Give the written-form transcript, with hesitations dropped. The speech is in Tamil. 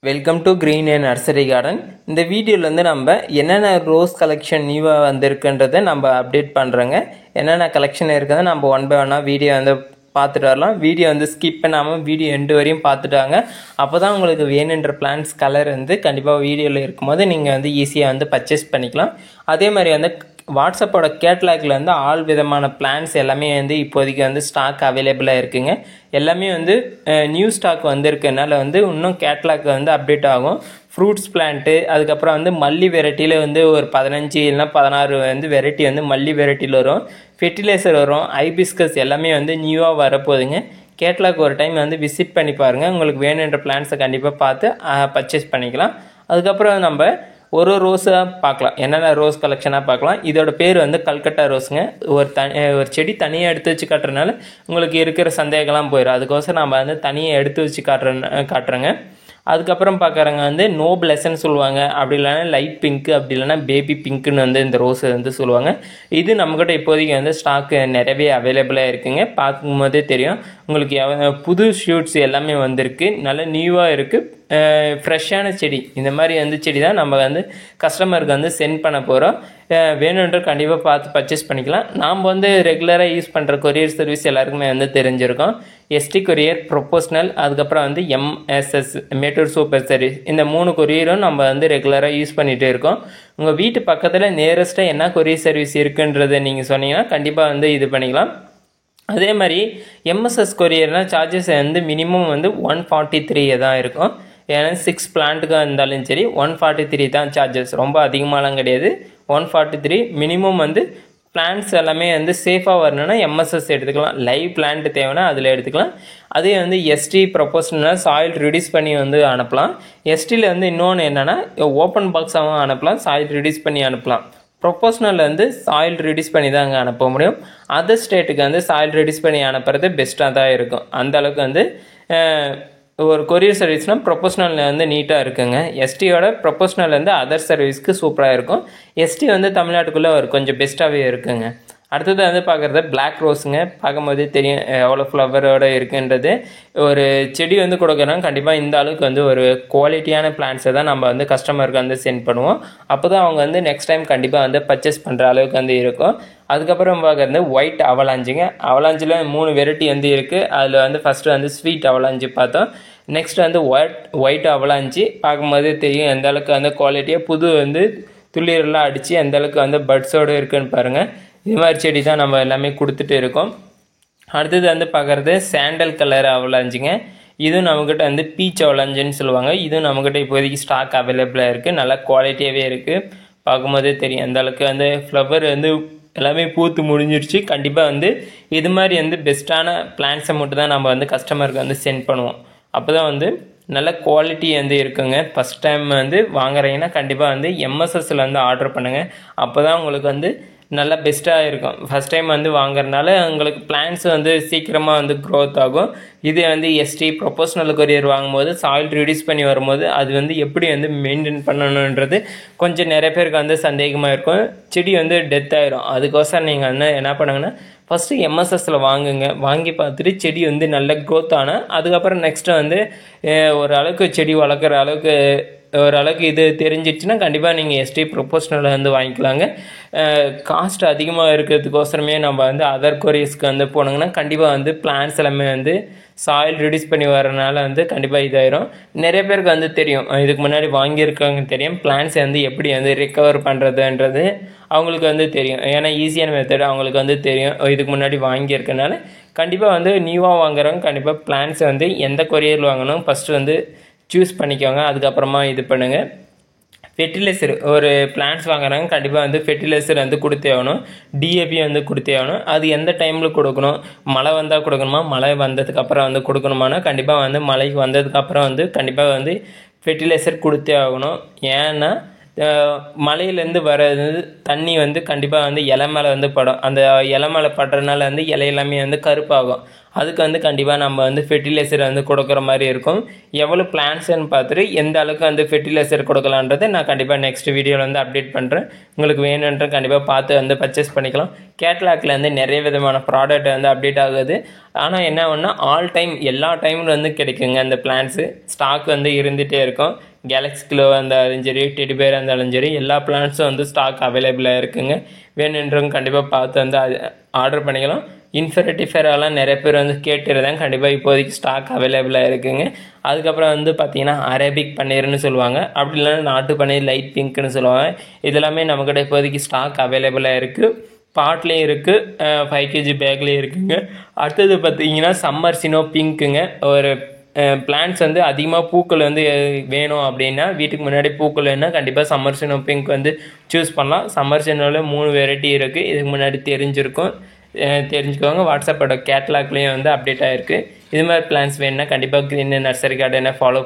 Welcome to green and nursery garden. இந்த வீடியோவில் வந்து நம்ம என்னென்ன ரோஸ் கலெக்ஷன் நியூவாக வந்திருக்குன்றதை நம்ம அப்டேட் பண்ணுறோங்க. என்னென்ன கலெக்ஷன் இருக்குதுன்னு நம்ம ஒன் பை ஒன்னாக வீடியோ வந்து பார்த்துட்டு வரலாம். வீடியோ வந்து ஸ்கிப் பண்ணாமல் வீடியோ எண்டு வரையும் பார்த்துட்டாங்க. அப்போ தான் உங்களுக்கு வேணுன்ற பிளான்ஸ் கலர் வந்து கண்டிப்பாக வீடியோவில் இருக்கும்போது நீங்கள் வந்து ஈஸியாக வந்து பர்ச்சேஸ் பண்ணிக்கலாம். அதே மாதிரி வந்து வாட்ஸ்அப்போட கேட்லாகில் வந்து ஆல் விதமான பிளான்ஸ் எல்லாமே வந்து இப்போதைக்கு வந்து ஸ்டாக் அவைலபிளாக இருக்குங்க. எல்லாமே வந்து நியூ ஸ்டாக் வந்திருக்கனால வந்து இன்னும் கேட்லாக் வந்து அப்டேட் ஆகும். ஃப்ரூட்ஸ் பிளான்ட்டு, அதுக்கப்புறம் வந்து மல்லி வெரைட்டியில் வந்து ஒரு 15 இல்லைனா 16 வந்து வெரைட்டி வந்து மல்லி வெரைட்டியில் வரும். ஃபெர்டிலைசர் வரும், ஹைபிஸ்கஸ் எல்லாமே வந்து நியூவாக வரப்போகுதுங்க. கேட்லாக் ஒரு டைம் வந்து விசிட் பண்ணி பாருங்கள். உங்களுக்கு வேணுன்ற பிளான்ஸை கண்டிப்பாக பார்த்து பர்ச்சேஸ் பண்ணிக்கலாம். அதுக்கப்புறம் நம்ம ஒரு ரோஸாக பார்க்கலாம், என்னென்ன ரோஸ் கலெக்ஷனாக பார்க்கலாம். இதோட பேர் வந்து கல்கட்டா ரோஸுங்க. ஒரு செடி தனியாக எடுத்து வச்சு காட்டுறதுனால உங்களுக்கு இருக்கிற சந்தேகம்லாம் போயிடும். அதுக்கோசரம் நம்ம வந்து தனியாக எடுத்து வச்சு காட்டுறேங்க. அதுக்கப்புறம் பார்க்குறவங்க வந்து நோப்லெஸ்ன்னு சொல்லுவாங்க, அப்படி இல்லைன்னா லைட் பிங்க்கு, அப்படி இல்லைன்னா பேபி பிங்க்குன்னு வந்து இந்த ரோஸ் வந்து சொல்லுவாங்க. இது நம்மக்கிட்ட இப்போதைக்கு வந்து ஸ்டாக்கு நிறையவே அவைலபிளாக இருக்குங்க. பார்க்கும்போதே தெரியும் உங்களுக்கு புது ஷூட்ஸ் எல்லாமே வந்திருக்கு, நல்ல நியூவாக இருக்குது. ஃப்ரெஷ்ஷான செடி, இந்த மாதிரி வந்து செடி தான் நம்ம வந்து கஸ்டமருக்கு வந்து சென்ட் பண்ண போகிறோம். வேணுன்ற கண்டிப்பாக பார்த்து பர்ச்சேஸ் பண்ணிக்கலாம். நாம் வந்து ரெகுலராக யூஸ் பண்ணுற கொரியர் சர்வீஸ் எல்லாருக்குமே வந்து தெரிஞ்சிருக்கோம். எஸ்டி கொரியர், ப்ரொபோஷனல், அதுக்கப்புறம் வந்து எம்எஸ்எஸ் மேட்டூர் சூப்பர் சர்வீஸ், இந்த 3 கொரியரும் நம்ம வந்து ரெகுலராக யூஸ் பண்ணிகிட்டே இருக்கோம். உங்கள் வீட்டு பக்கத்தில் நியரஸ்ட்டாக என்ன கொரியர் சர்வீஸ் இருக்குன்றதை நீங்கள் சொன்னீங்கன்னா கண்டிப்பாக வந்து இது பண்ணிக்கலாம். அதே மாதிரி எம்எஸ்எஸ் கொரியர்னால் சார்ஜஸ் வந்து மினிமம் வந்து 143 தான் இருக்கும். ஏன்னா 6 பிளான்ட்டுக்காக இருந்தாலும் சரி 143 தான் சார்ஜஸ், ரொம்ப அதிகமாகலாம் கிடையாது. 143 மினிமம். வந்து பிளான்ட்ஸ் எல்லாமே வந்து சேஃபாக வரணும்னா எம்எஸ்எஸ் எடுத்துக்கலாம். லைவ் பிளான்ட் தேவைன்னா அதில் எடுத்துக்கலாம். அதே வந்து எஸ்டி ப்ரொபோஷனல் சாயில் ரிடியூஸ் பண்ணி வந்து அனுப்பலாம். எஸ்டியில் வந்து இன்னொன்று என்னென்னா ஓப்பன் பாக்ஸாகவும் அனுப்பலாம், சாயில் ரிடியூஸ் பண்ணி அனுப்பலாம். ப்ரொபோஷனல் வந்து சாயில் ரிடியூஸ் பண்ணி தான் அங்கே அனுப்ப முடியும். அதர் ஸ்டேட்டுக்கு வந்து சாயில் ரிடியூஸ் பண்ணி அனுப்புறது பெஸ்ட்டாக தான் இருக்கும். அந்தளவுக்கு வந்து ஒரு கொரியர் சர்வீஸ்னால் ப்ரொபோஷனல் வந்து நீட்டாக இருக்குங்க. எஸ்டியோட ப்ரொபோஷனல் வந்து அதர் சர்வீஸ்க்கு சூப்பராக இருக்கும். எஸ்டி வந்து தமிழ்நாட்டுக்குள்ளே ஒரு கொஞ்சம் பெஸ்ட்டாகவே இருக்குங்க. அடுத்தது வந்து பார்க்குறது பிளாக் ரோஸுங்க. பார்க்கும்போதே தெரியும் எவ்வளோ ஃப்ளவரோடு இருக்குன்றது. ஒரு செடி வந்து கொடுக்குறோம், கண்டிப்பாக இந்த அளவுக்கு வந்து ஒரு குவாலிட்டியான பிளான்ஸை தான் நம்ம வந்து கஸ்டமருக்கு வந்து சென்ட் பண்ணுவோம். அப்போ தான் அவங்க வந்து நெக்ஸ்ட் டைம் கண்டிப்பாக வந்து பர்ச்சேஸ் பண்ணுற அளவுக்கு வந்து இருக்கும். அதுக்கப்புறம் பார்க்குறது ஒயிட் அவலாஞ்சுங்க. அவலாஞ்சில் 3 வெரைட்டி வந்து இருக்குது. அதில் வந்து ஃபஸ்ட்டு வந்து ஸ்வீட் அவலாஞ்சு பார்த்தோம். நெக்ஸ்ட் வந்து ஒயிட் அவலாஞ்சி. பார்க்கும்போதே தெரியும் எந்த அளவுக்கு வந்து குவாலிட்டியாக புது வந்து துளிரெல்லாம் அடித்து எந்த அளவுக்கு வந்து பட்ஸோடு இருக்குன்னு பாருங்கள். இது மாதிரி செடி தான் நம்ம எல்லாமே கொடுத்துட்டு இருக்கோம். அடுத்தது வந்து பார்க்குறது சாண்டல் கலர் அவலாஞ்சுங்க. இதுவும் நம்மக்கிட்ட வந்து பீச் அவலாஞ்சுன்னு சொல்லுவாங்க. இதுவும் நம்மக்கிட்ட இப்போதைக்கு ஸ்டாக் அவைலபிளாக இருக்குது, நல்லா குவாலிட்டியாகவே இருக்குது. பார்க்கும்போதே தெரியும் அந்த அளவுக்கு வந்து ஃப்ளவர் வந்து எல்லாமே பூத்து முடிஞ்சிருச்சு. கண்டிப்பாக வந்து இது மாதிரி வந்து பெஸ்ட்டான பிளான்ஸை மட்டும் தான் நம்ம வந்து கஸ்டமருக்கு வந்து சென்ட் பண்ணுவோம். அப்போ தான் வந்து நல்ல குவாலிட்டி வந்து இருக்குங்க. ஃபஸ்ட் டைம் வந்து வாங்குறீங்கன்னா கண்டிப்பாக வந்து எம்எஸ்எஸ்ஸில் வந்து ஆர்டர் பண்ணுங்கள். அப்போ தான் உங்களுக்கு வந்து நல்லா பெஸ்ட்டாக இருக்கும். ஃபஸ்ட் டைம் வந்து வாங்குறதுனால உங்களுக்கு பிளான்ஸ் வந்து சீக்கிரமாக வந்து க்ரோத் ஆகும். இதே வந்து எஸ்டி ப்ரொபோஷனல் கொரியர் வாங்கும்போது சாயில் ரிடியூஸ் பண்ணி வரும்போது அது வந்து எப்படி வந்து மெயின்டைன் பண்ணணுன்றது கொஞ்சம் நிறைய பேருக்கு வந்து சந்தேகமாக இருக்கும். செடி வந்து டெத் ஆகிடும். அதுக்கோசரம் நீங்கள் வந்து என்ன பண்ணுங்கன்னா ஃபஸ்ட்டு எம்எஸ்எஸ்ஸில் வாங்குங்க. வாங்கி பார்த்துட்டு செடி வந்து நல்ல க்ரோத் ஆனால் அதுக்கப்புறம் நெக்ஸ்ட்டு வந்து ஓரளவுக்கு செடி வளர்க்குற அளவுக்கு ஓரளவுக்கு இது தெரிஞ்சிடுச்சுன்னா கண்டிப்பாக நீங்கள் எஸ்டி ப்ரொபோஷனலில் வந்து வாங்கிக்கலாங்க. காஸ்ட் அதிகமாக இருக்கிறதுக்கோசரமே நம்ம வந்து அதர் கொரியர்ஸ்க்கு வந்து போனோங்கன்னா கண்டிப்பாக வந்து பிளான்ஸ் எல்லாமே வந்து சாயில் ரிடியூஸ் பண்ணி வரனால வந்து கண்டிப்பாக இதாயிரும். நிறைய பேருக்கு வந்து தெரியும், இதுக்கு முன்னாடி வாங்கியிருக்காங்க தெரியும், பிளான்ஸ் வந்து எப்படி வந்து ரிகவர் பண்ணுறதுன்றது அவங்களுக்கு வந்து தெரியும். ஏன்னா ஈஸியான மெத்தட் அவங்களுக்கு வந்து தெரியும், இதுக்கு முன்னாடி வாங்கியிருக்கனால. கண்டிப்பாக வந்து நியூவாக வாங்குறவங்க கண்டிப்பாக பிளான்ஸை வந்து எந்த கொரியரில் வாங்கணும் ஃபஸ்ட்டு வந்து சூஸ் பண்ணிக்கோங்க. அதுக்கப்புறமா இது பண்ணுங்கள். ஃபெர்டிலைசர் ஒரு பிளான்ஸ் வாங்குறாங்க கண்டிப்பாக வந்து ஃபெர்டிலைசர் வந்து கொடுத்தே ஆகணும். டிஏபி வந்து கொடுத்தே ஆகணும். அது எந்த டைமில் கொடுக்கணும், மழை வந்தால் கொடுக்கணுமா, மழை வந்ததுக்கப்புறம் வந்து கொடுக்கணுமானா கண்டிப்பாக வந்து மழைக்கு வந்ததுக்கப்புறம் வந்து கண்டிப்பாக வந்து ஃபெர்டிலைசர் கொடுத்தே ஆகணும். ஏன்னா மலையிலேருந்து வர்றது தண்ணி வந்து கண்டிப்பாக வந்து இலை மேலே வந்து படும். அந்த இலை மேலே படுறதுனால வந்து இலை எல்லாமே வந்து கருப்பாகும். அதுக்கு வந்து கண்டிப்பாக நம்ம வந்து ஃபெர்டிலைசர் வந்து கொடுக்குற மாதிரி இருக்கும். எவ்வளோ பிளான்ட்ஸ்ன்னு பார்த்துட்டு எந்த அளவுக்கு வந்து ஃபெர்டிலைசர் கொடுக்கலான்றதை நான் கண்டிப்பாக நெக்ஸ்ட் வீடியோவில் வந்து அப்டேட் பண்ணுறேன். உங்களுக்கு வேணுன்ற கண்டிப்பாக பார்த்து வந்து பர்ச்சேஸ் பண்ணிக்கலாம். கேட்லாக்ல வந்து நிறைய விதமான ப்ராடக்ட் வந்து அப்டேட் ஆகுது. ஆனால் என்ன ஒன்றா ஆல் டைம் எல்லா டைமில் வந்து கிடைக்குங்க அந்த பிளான்ஸு. ஸ்டாக் வந்து இருந்துகிட்டே இருக்கும். கேலக்ஸி கிலோ இருந்தாலும் சரி, டெடி பேர் இருந்தாலும் சரி, எல்லா பிளான்ஸும் வந்து ஸ்டாக் அவைலபிளாக இருக்குங்க. வேணுன்றவங்க கண்டிப்பாக பார்த்து வந்து ஆர்டர் பண்ணிக்கலாம். இன்ஃபெர்டிஃபெராலாம் நிறைய பேர் வந்து கேட்டுருந்தாங்க. கண்டிப்பாக இப்போதைக்கு ஸ்டாக் அவைலபிளாக இருக்குங்க. அதுக்கப்புறம் வந்து பார்த்தீங்கன்னா அரேபிக் பன்னீர்னு சொல்லுவாங்க, அப்படி இல்லைன்னா நாட்டு பன்னீர் லைட் பிங்க்னு சொல்லுவாங்க. இதெல்லாமே நம்மக்கிட்ட இப்போதைக்கு ஸ்டாக் அவைலபிளாக இருக்குது. பாட்லேயும் இருக்குது, 5 kg பேக்லேயும் இருக்குங்க. அடுத்தது பார்த்தீங்கன்னா சம்மர் சினோ பிங்க்குங்க. ஒரு பிளான்ட்ஸ் வந்து அதிகமாக பூக்கள் வந்து வேணும் அப்படின்னா, வீட்டுக்கு முன்னாடி பூக்கள் வேணுன்னா கண்டிப்பாக சம்மர் சினோ பிங்க் வந்து சூஸ் பண்ணலாம். சம்மர் சினோவில் 3 வெரைட்டி இருக்குது. இதுக்கு முன்னாடி தெரிஞ்சிருக்கும், தெரிஞ்சுக்கோங்க. வாட்ஸ்அப்போட கேட்லாக்லேயும் வந்து அப்டேட் ஆகிருக்கு. இது மாதிரி பிளான்ஸ் வேணுன்னா கண்டிப்பாக க்ரீன் நர்சரி கார்டனை ஃபாலோ